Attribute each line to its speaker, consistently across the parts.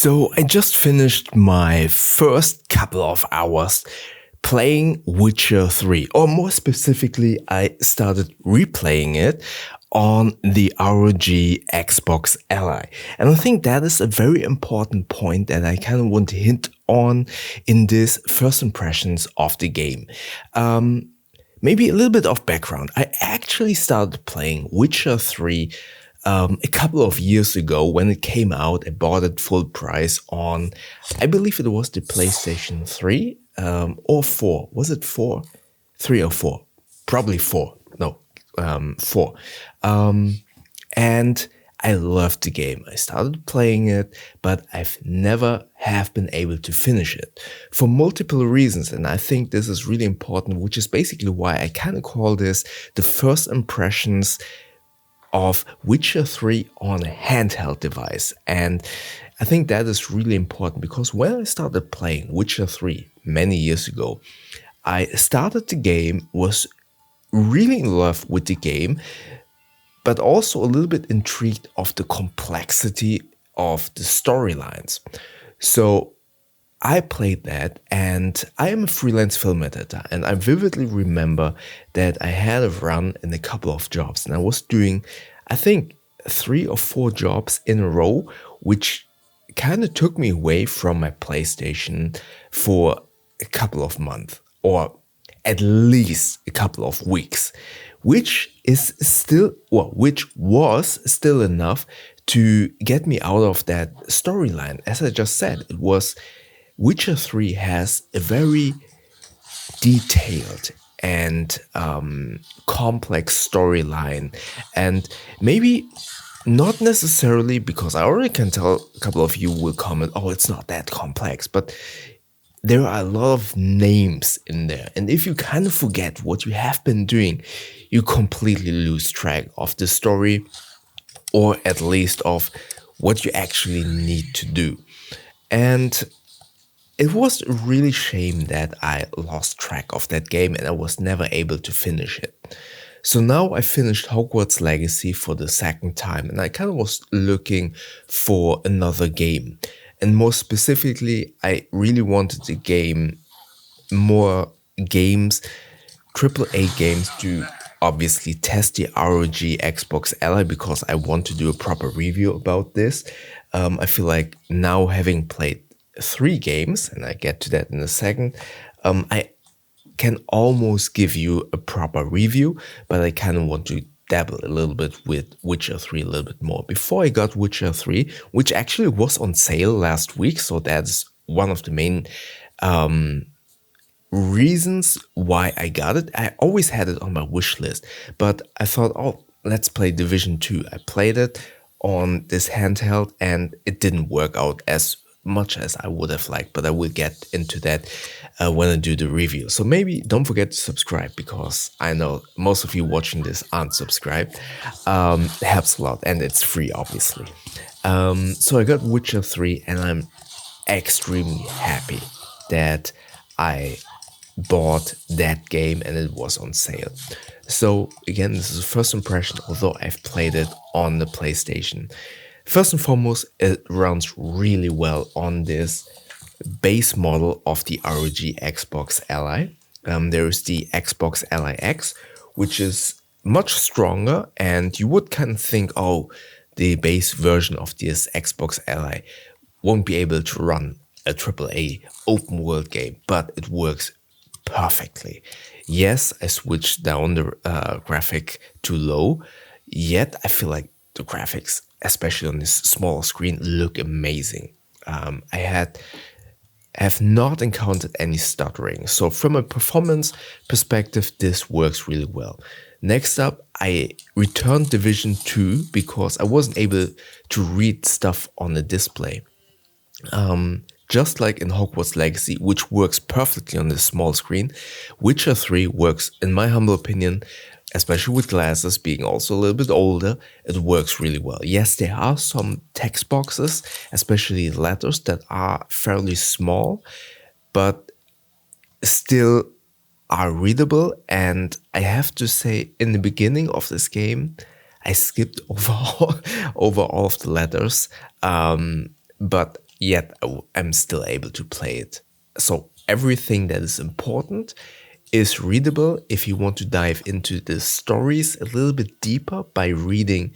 Speaker 1: So I just finished my first couple of hours playing Witcher 3, or more specifically, I started replaying it on the ROG Xbox Ally. And I think that is a very important point that I kind of want to hint on in this first impressions of the game. Maybe a little bit of background. I actually started playing Witcher 3 a couple of years ago when it came out. I bought it full price on, I believe it was the PlayStation 3 or 4. Was it 4? 3 or 4? Probably 4. No, 4. And I loved the game. I started playing it, but I've never have been able to finish it for multiple reasons. And I think this is really important, which is basically why I kind of call this the first impressions of Witcher 3 on a handheld device. And I think that is really important because when I started playing Witcher 3 many years ago, I started the game, was really in love with the game, but also a little bit intrigued of the complexity of the storylines. So I played that, and I am a freelance film editor, and I vividly remember that I had a run in a couple of jobs, and I was doing, I think, 3 or 4 jobs in a row, which kind of took me away from my PlayStation for a couple of months, or at least a couple of weeks, which was still enough to get me out of that storyline. As I just said, Witcher 3 has a very detailed and complex storyline, and maybe not necessarily, because I already can tell a couple of you will comment, oh, it's not that complex, but there are a lot of names in there, and if you kind of forget what you have been doing, you completely lose track of the story, or at least of what you actually need to do. And it was a really shame that I lost track of that game and I was never able to finish it. So now I finished Hogwarts Legacy for the second time, and I kind of was looking for another game. And more specifically, I really wanted to game more games, AAA games, to obviously test the ROG Xbox Ally, because I want to do a proper review about this. I feel like now, having played 3 games, and I get to that in a second, I can almost give you a proper review, but I kind of want to dabble a little bit with Witcher 3 a little bit more. Before I got Witcher 3, which actually was on sale last week, so that's one of the main reasons why I got it. I always had it on my wish list, but I thought, oh, let's play Division 2. I played it on this handheld and it didn't work out as much as I would have liked, but I will get into that when I do the review. So maybe don't forget to subscribe, because I know most of you watching this aren't subscribed. It helps a lot, and it's free, obviously. So I got Witcher 3, and I'm extremely happy that I bought that game and it was on sale. So again, this is a first impression, although I've played it on the PlayStation. First and foremost, it runs really well on this base model of the ROG Xbox Ally. There is the Xbox Ally X, which is much stronger, and you would kind of think, oh, the base version of this Xbox Ally won't be able to run a AAA open world game, but it works perfectly. Yes, I switched down the graphic to low, yet I feel like the graphics, especially on this small screen, look amazing. I have not encountered any stuttering. So from a performance perspective, this works really well. Next up, I returned Division 2 because I wasn't able to read stuff on the display. Just like in Hogwarts Legacy, which works perfectly on this small screen, Witcher 3 works, in my humble opinion, especially with glasses, being also a little bit older, it works really well. Yes, there are some text boxes, especially letters, that are fairly small, but still are readable. And I have to say, in the beginning of this game, I skipped over all of the letters, but yet I'm still able to play it. So everything that is important is readable. If you want to dive into the stories a little bit deeper by reading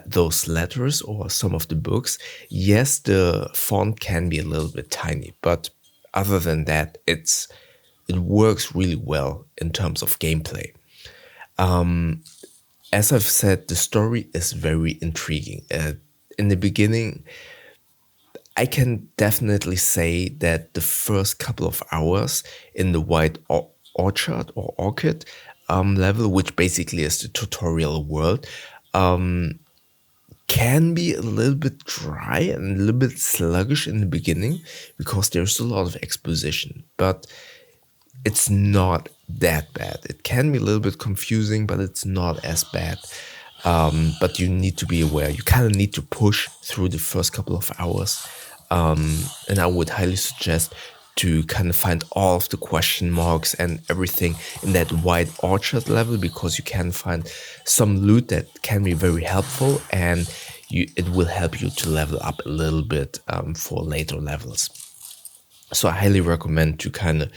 Speaker 1: those letters or some of the books, yes, the font can be a little bit tiny, but other than that, it works really well in terms of gameplay. As I've said, the story is very intriguing. In the beginning, I can definitely say that the first couple of hours in the White Orchard or Orchid level, which basically is the tutorial world, can be a little bit dry and a little bit sluggish in the beginning because there's a lot of exposition. But it's not that bad. It can be a little bit confusing, but it's not as bad. But you need to be aware. You kind of need to push through the first couple of hours. And I would highly suggest to kind of find all of the question marks and everything in that White Orchard level, because you can find some loot that can be very helpful, and it will help you to level up a little bit for later levels. So I highly recommend to kind of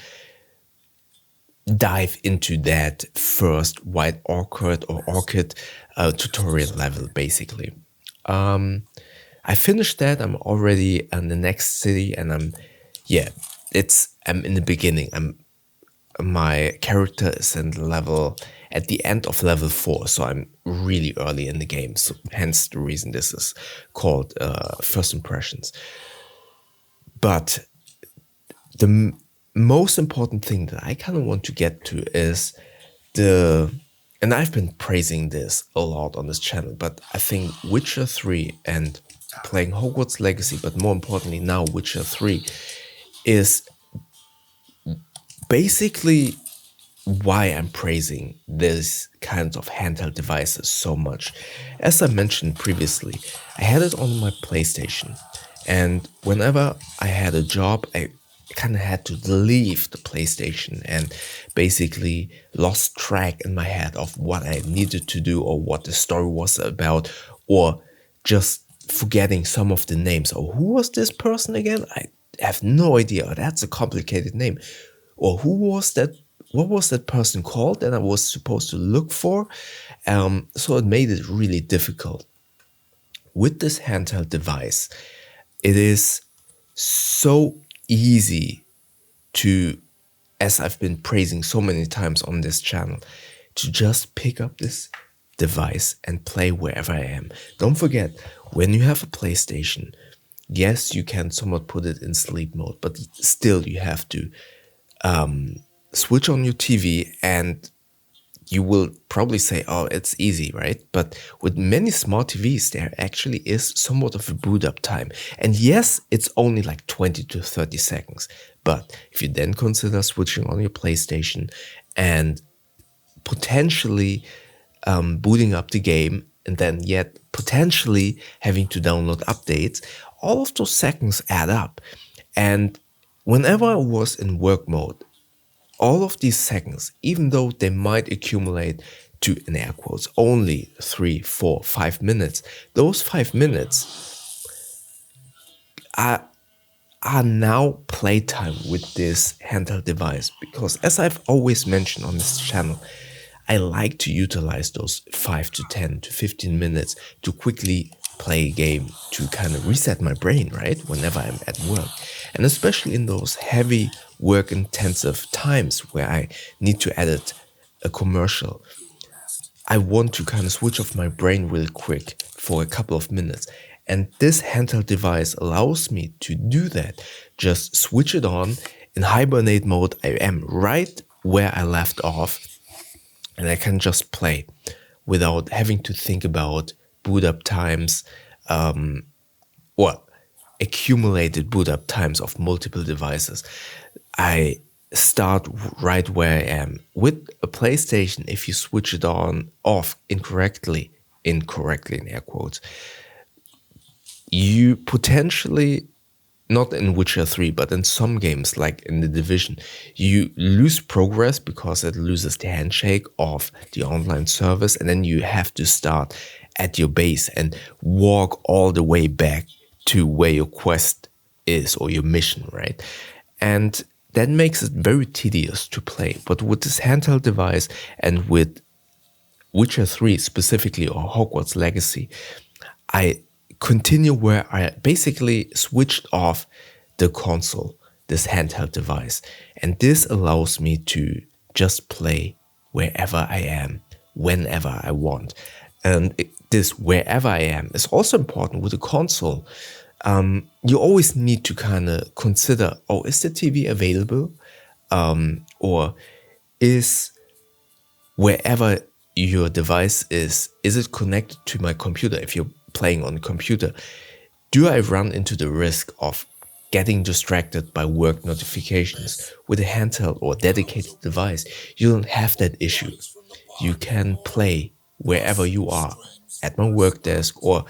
Speaker 1: dive into that first White Orchid or Orchid tutorial level, basically. I finished that. I'm already in the next city, and I'm in the beginning. My character is at the end of level 4, so I'm really early in the game. So hence the reason this is called First Impressions. But the most important thing that I kind of want to get to is and I've been praising this a lot on this channel, but I think Witcher 3 and playing Hogwarts Legacy, but more importantly now Witcher 3, is basically why I'm praising these kinds of handheld devices so much. As I mentioned previously, I had it on my PlayStation, and whenever I had a job, I kind of had to leave the PlayStation and basically lost track in my head of what I needed to do or what the story was about, or just forgetting some of the names. Oh, who was this person again? I have no idea. Oh, that's a complicated name. Or who was that? What was that person called that I was supposed to look for? So it made it really difficult. With this handheld device, it is so easy to, as I've been praising so many times on this channel, to just pick up this device and play wherever I am. Don't forget, when you have a PlayStation, yes, you can somewhat put it in sleep mode, but still you have to switch on your TV, and you will probably say, oh, it's easy, right? But with many smart TVs, there actually is somewhat of a boot up time. And yes, it's only like 20 to 30 seconds. But if you then consider switching on your PlayStation and potentially booting up the game, and then yet potentially having to download updates, all of those seconds add up. And whenever I was in work mode, all of these seconds, even though they might accumulate to, in air quotes, only 3, 4, 5 minutes, those 5 minutes are now playtime with this handheld device. Because as I've always mentioned on this channel, I like to utilize those 5 to 10 to 15 minutes to quickly play a game, to kind of reset my brain, right? Whenever I'm at work. And especially in those heavy work intensive times where I need to edit a commercial, I want to kind of switch off my brain real quick for a couple of minutes. And this handheld device allows me to do that. Just switch it on. In Hibernate mode, I am right where I left off, and I can just play without having to think about boot up times, or accumulated boot up times of multiple devices. I start right where I am. With a PlayStation, if you switch it off incorrectly in air quotes, you potentially, not in Witcher 3, but in some games like in The Division, you lose progress because it loses the handshake of the online service, and then you have to start at your base and walk all the way back to where your quest is or your mission, right? And that makes it very tedious to play. But with this handheld device and with Witcher 3 specifically, or Hogwarts Legacy, I continue where I basically switched off the console, this handheld device. And this allows me to just play wherever I am, whenever I want. And this wherever I am is also important with the console. You always need to kind of consider, oh, is the TV available? Or is wherever your device is it connected to my computer? If you're playing on a computer, do I run into the risk of getting distracted by work notifications? With a handheld or dedicated device, you don't have that issue. You can play wherever you are, at my work desk, or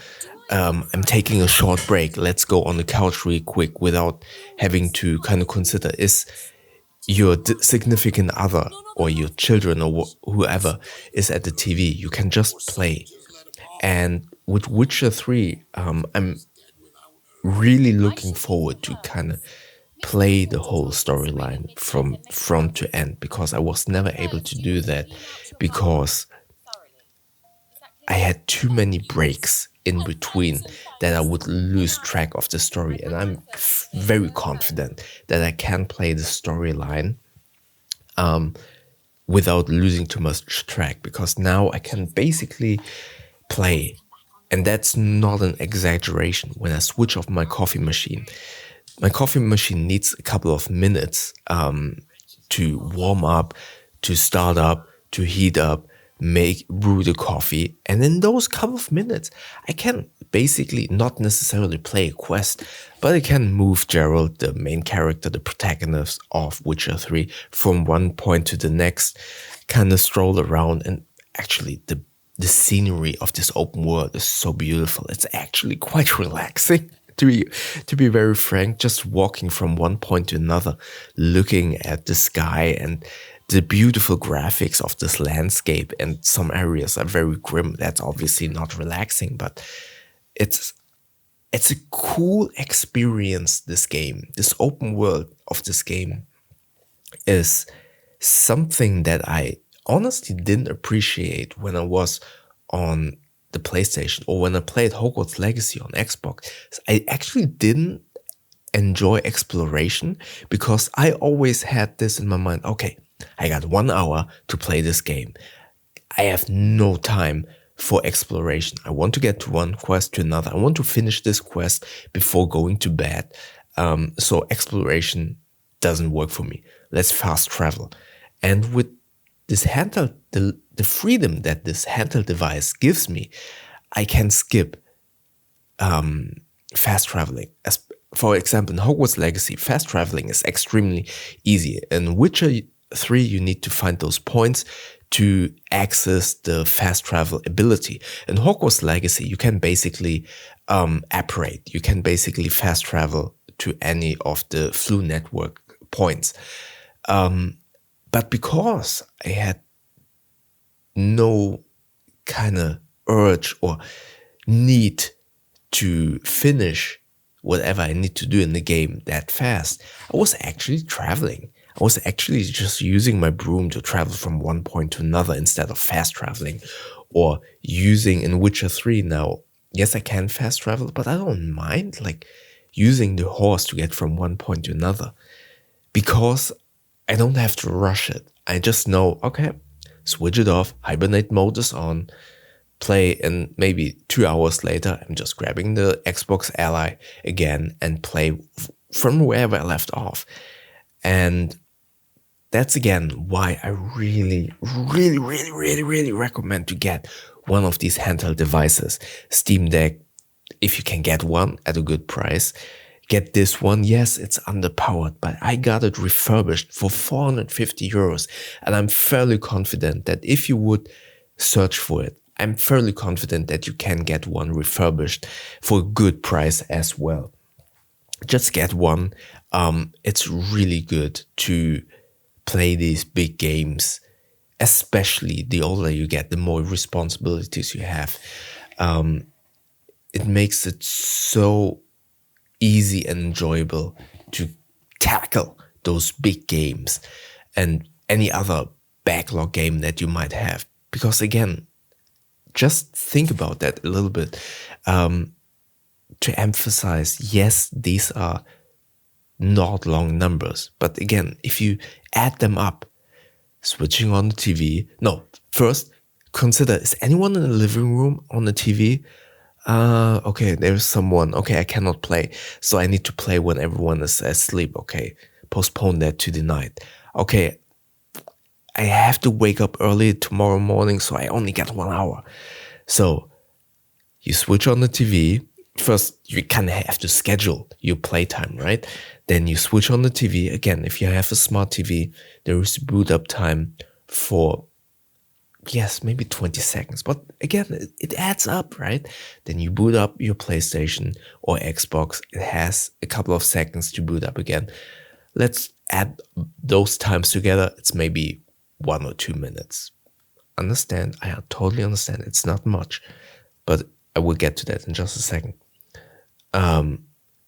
Speaker 1: I'm taking a short break. Let's go on the couch really quick without having to kind of consider, is your significant other or your children or whoever is at the TV? You can just play. And with Witcher 3, I'm really looking forward to kind of play the whole storyline from front to end, because I was never able to do that because I had too many breaks in between that I would lose track of the story. And I'm very confident that I can play the storyline without losing too much track, because now I can basically play. And that's not an exaggeration. When I switch off my coffee machine needs a couple of minutes to warm up, to start up, to heat up, brew the coffee. And in those couple of minutes, I can basically not necessarily play a quest, but I can move Geralt, the main character, the protagonist of Witcher 3, from one point to the next, kind of stroll around. And actually, the scenery of this open world is so beautiful. It's actually quite relaxing. To be very frank, just walking from one point to another, looking at the sky and the beautiful graphics of this landscape, and some areas are very grim. That's obviously not relaxing, but it's a cool experience, this game. This open world of this game is something that I honestly didn't appreciate when I was on the PlayStation or when I played Hogwarts Legacy on Xbox. I actually didn't enjoy exploration because I always had this in my mind. Okay, I got 1 hour to play this game. I have no time for exploration. I want to get to one quest to another. I want to finish this quest before going to bed. So exploration doesn't work for me. Let's fast travel. And with this handheld, the freedom that this handheld device gives me, I can skip fast traveling. As for example, in Hogwarts Legacy, fast traveling is extremely easy. In Witcher 3, you need to find those points to access the fast travel ability. In Hogwarts Legacy, you can basically apparate. You can basically fast travel to any of the Flu network points. But because I had no kind of urge or need to finish whatever I need to do in the game that fast, I was actually traveling. I was actually just using my broom to travel from one point to another instead of fast traveling. Or using in Witcher 3 now, yes, I can fast travel, but I don't mind like using the horse to get from one point to another, because I don't have to rush it. I just know, okay, switch it off, Hibernate mode is on, play, and maybe 2 hours later, I'm just grabbing the Xbox Ally again and play from wherever I left off. And that's again why I really recommend to get one of these handheld devices. Steam Deck, if you can get one at a good price, get this one. Yes, it's underpowered, but I got it refurbished for 450 euros. And I'm fairly confident that if you would search for it, I'm fairly confident that you can get one refurbished for a good price as well. Just get one. It's really good to play these big games, especially the older you get, the more responsibilities you have. It makes it so easy and enjoyable to tackle those big games and any other backlog game that you might have. Because again, just think about that a little bit, to emphasize, yes, these are not long numbers. But again, if you add them up, switching on the TV. No, first, consider, is anyone in the living room on the TV? Okay, there's someone. Okay, I cannot play. So I need to play when everyone is asleep. Okay, postpone that to the night. Okay, I have to wake up early tomorrow morning, so I only get 1 hour. So you switch on the TV. First, you kind of have to schedule your playtime, right? Then you switch on the TV. Again, if you have a smart TV, there is boot up time for, yes, maybe 20 seconds. But again, it adds up, right? Then you boot up your PlayStation or Xbox. It has a couple of seconds to boot up again. Let's add those times together. It's maybe 1 or 2 minutes. Understand? I totally understand. It's not much, but I will get to that in just a second.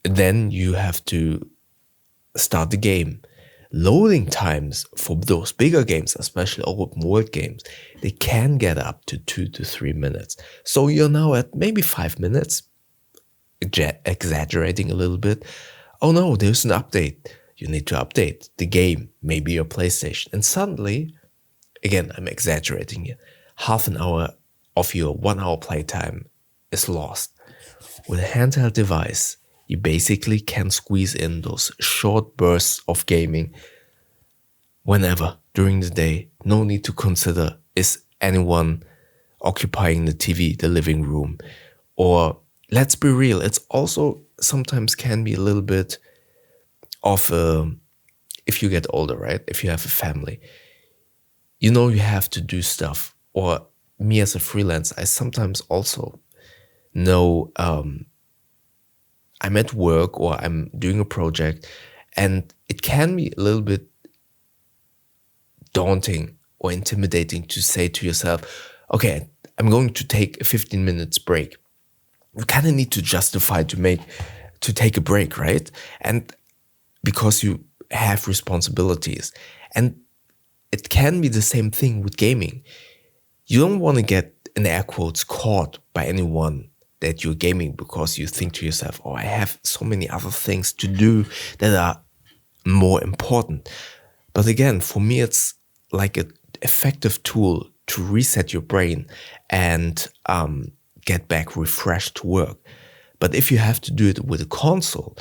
Speaker 1: Then you have to start the game. Loading times for those bigger games, especially open world games, they can get up to 2 to 3 minutes. So you're now at maybe 5 minutes, exaggerating a little bit. Oh no, there's an update. You need to update the game, maybe your PlayStation. And suddenly, again, I'm exaggerating here, half an hour of your 1 hour playtime is lost. With a handheld device, you basically can squeeze in those short bursts of gaming whenever during the day. No need to consider, is anyone occupying the TV, the living room? Or let's be real, it's also sometimes can be a little bit of if you get older, right? If you have a family, you know you have to do stuff. Or me as a freelance, I sometimes also know I'm at work or I'm doing a project, and it can be a little bit daunting or intimidating to say to yourself, okay, I'm going to take a 15 minutes break. You kind of need to justify to take a break, right? And because you have responsibilities. And it can be the same thing with gaming. You don't want to get, in air quotes, caught by anyone that you're gaming because you think to yourself, oh, I have so many other things to do that are more important. But again, for me, it's like an effective tool to reset your brain and get back refreshed to work. But if you have to do it with a console,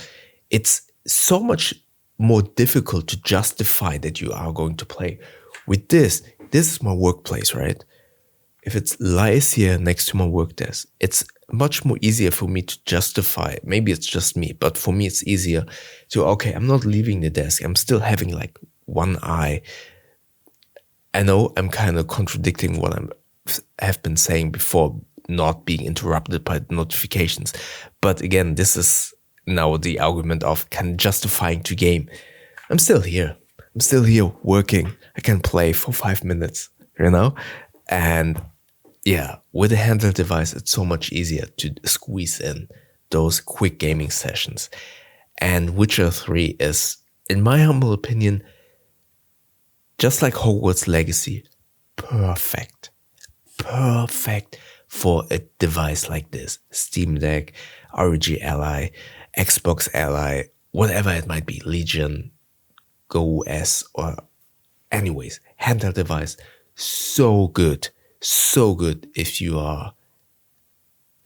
Speaker 1: it's so much more difficult to justify that you are going to play. With this is my workplace, right? If it lies here next to my work desk, it's much more easier for me to justify. Maybe it's just me, but for me, it's easier to, okay, I'm not leaving the desk. I'm still having like one eye. I know I'm kind of contradicting what I have been saying before, not being interrupted by notifications. But again, this is now the argument of kind of justifying to game. I'm still here. I'm still here working. I can play for 5 minutes, you know? And yeah, with a handheld device, it's so much easier to squeeze in those quick gaming sessions. And Witcher 3 is, in my humble opinion, just like Hogwarts Legacy, perfect. Perfect for a device like this. Steam Deck, ROG Ally, Xbox Ally, whatever it might be, Legion, Go OS, or anyways, handheld device. So good if you are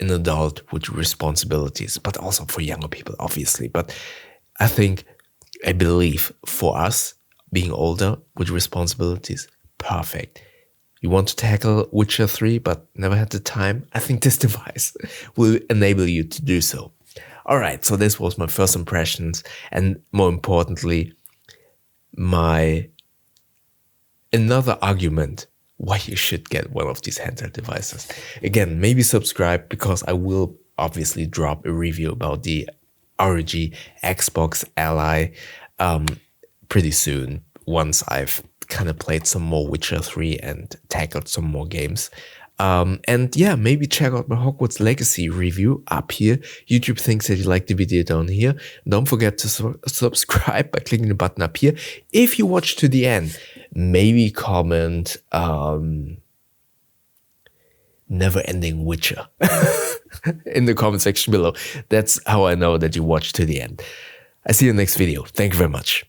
Speaker 1: an adult with responsibilities, but also for younger people, obviously. But I believe for us, being older with responsibilities, perfect. You want to tackle Witcher 3, but never had the time? I think this device will enable you to do so. All right, so this was my first impressions, and more importantly, another argument why you should get one of these handheld devices. Again, maybe subscribe, because I will obviously drop a review about the ROG Xbox Ally pretty soon, once I've kind of played some more Witcher 3 and tackled some more games. And yeah, maybe check out my Hogwarts Legacy review up here. YouTube thinks that you like the video down here. Don't forget to subscribe by clicking the button up here. If you watch to the end, maybe comment never ending Witcher in the comment section below. That's how I know that you watched to the end. I see you in the next video. Thank you very much.